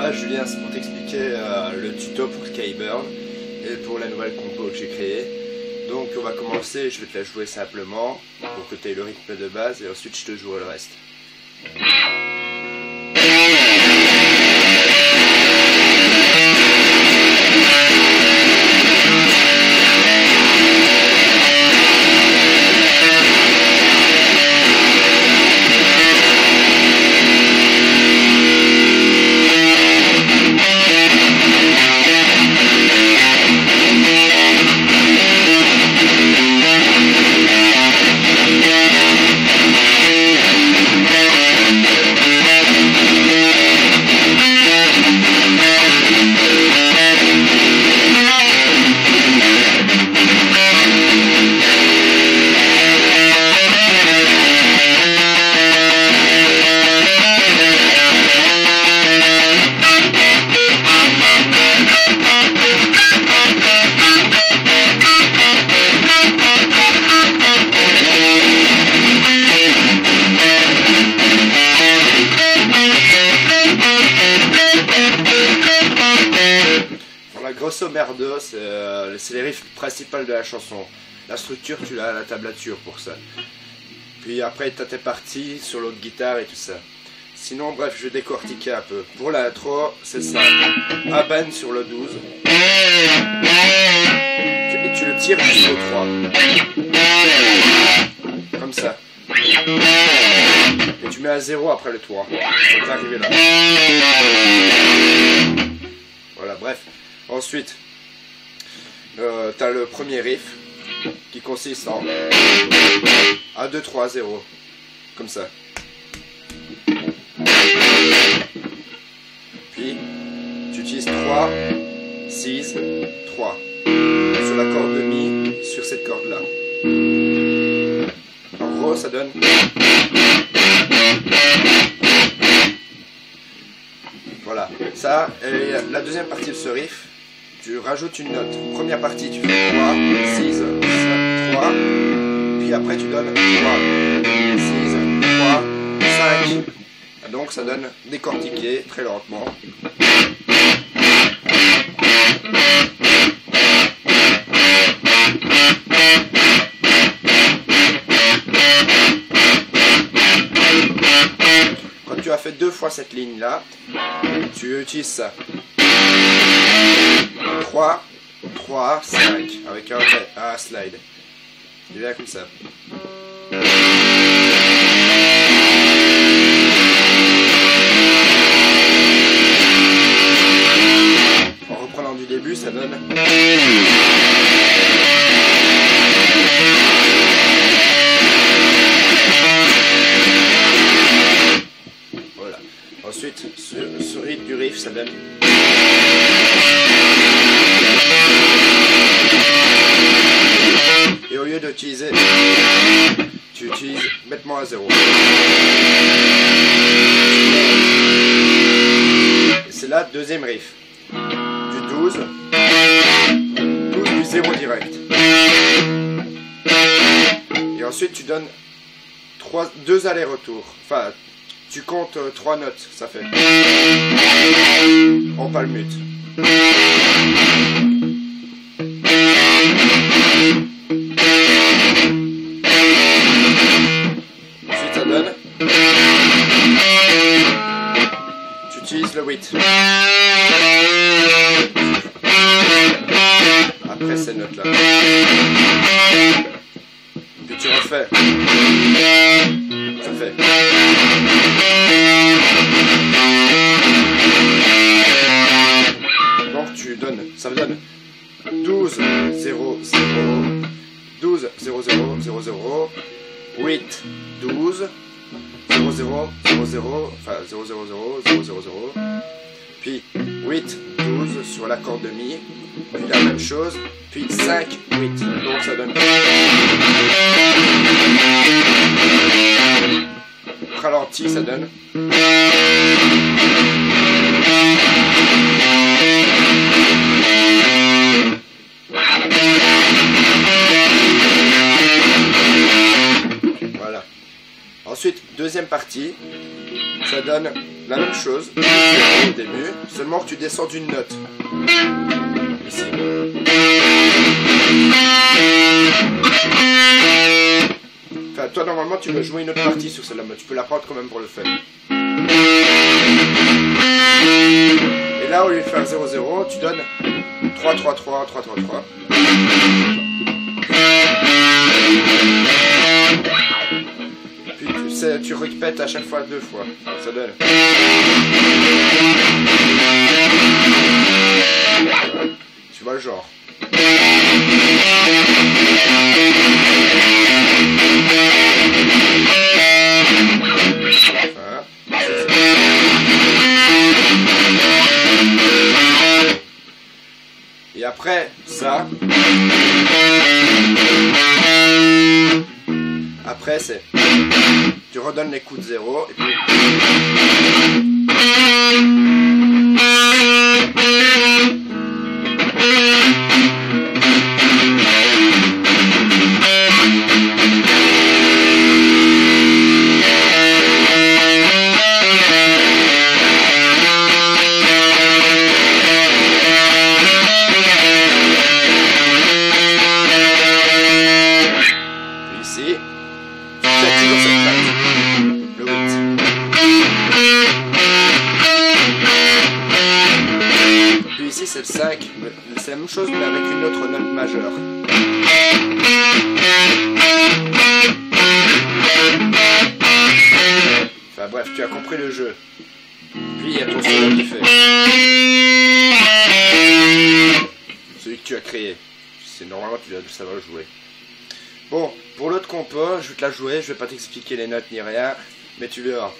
Là Julien, c'est pour t'expliquer le tuto pour Skyburn et pour la nouvelle compo que j'ai créée. Donc on va commencer, je vais te la jouer simplement pour que tu aies le rythme de base et ensuite je te jouerai le reste. Grosso merdo, c'est les riffs principaux de la chanson. La structure, tu l'as à la tablature pour ça. Puis après, tu as tes parties sur l'autre guitare et tout ça. Sinon, bref, je vais décortiquer un peu. Pour l'intro, c'est ça. Aben sur le 12. Et tu le tires jusqu'au 3. Comme ça. Et tu mets un 0 après le 3. Quand t'es arrivé là. Voilà, bref. Ensuite, tu as le premier riff qui consiste en 1, 2, 3, 0. Comme ça. Puis, tu utilises 3, 6, 3. Sur la corde de Mi, sur cette corde-là. En gros, ça donne... Voilà. Ça, et la deuxième partie de ce riff, tu rajoutes une note. Première partie, tu fais 3, 6, 7, 3. Puis après, tu donnes 3, 6, 3, 5. Donc, ça donne décortiqué très lentement. Quand tu as fait 2 fois cette ligne-là, tu utilises ça. 3, 3, 5, avec un slide. Il est comme ça. En reprenant du début, ça donne... Voilà. Ensuite, ce rythme du riff, ça donne... Et au lieu d'utiliser, tu utilises bêtement à 0. C'est là deuxième riff. Du 12 du 0 direct. Et ensuite tu donnes 2 allers-retours. Enfin, tu comptes 3 notes, ça fait. En palmute. Ensuite ça donne. Tu utilises le 8. Après ces notes là. Puis tu refais. Ça fait. Donc tu donnes. Ça me donne 12, 0, 0, 12, 0, 0, 0, 0, 8, 12, 0, 0, 0, 0, enfin 0, 0, 0, 0, 0, 0, puis 8, 12 sur la corde de Mi, puis la même chose, puis 5, 8, donc ça donne... Ralenti, ça donne... Voilà. Ensuite, deuxième partie, ça donne la même chose au début, seulement que tu descends d'une note. Ici. Enfin, toi normalement tu veux jouer une autre partie sur celle-là, mais tu peux la prendre quand même pour le fun. Et là, au lieu de faire 0-0, tu donnes 3-3-3, 3-3-3. Puis tu répètes à chaque fois 2 fois. Ça donne. Tu vois le genre. Voilà. Et après ça, après c'est, tu redonnes les coups de 0 et puis ici, tu fais toujours cette note, le 8. Puis ici c'est le 5, c'est la même chose mais avec une autre note majeure. Enfin bref, tu as compris le jeu. Puis il y a ton solo qui fait. Celui que tu as créé. C'est normalement tu dois savoir le jouer. Bon, pour l'autre compo, je vais te la jouer, je vais pas t'expliquer les notes ni rien, mais tu verras.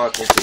raconter.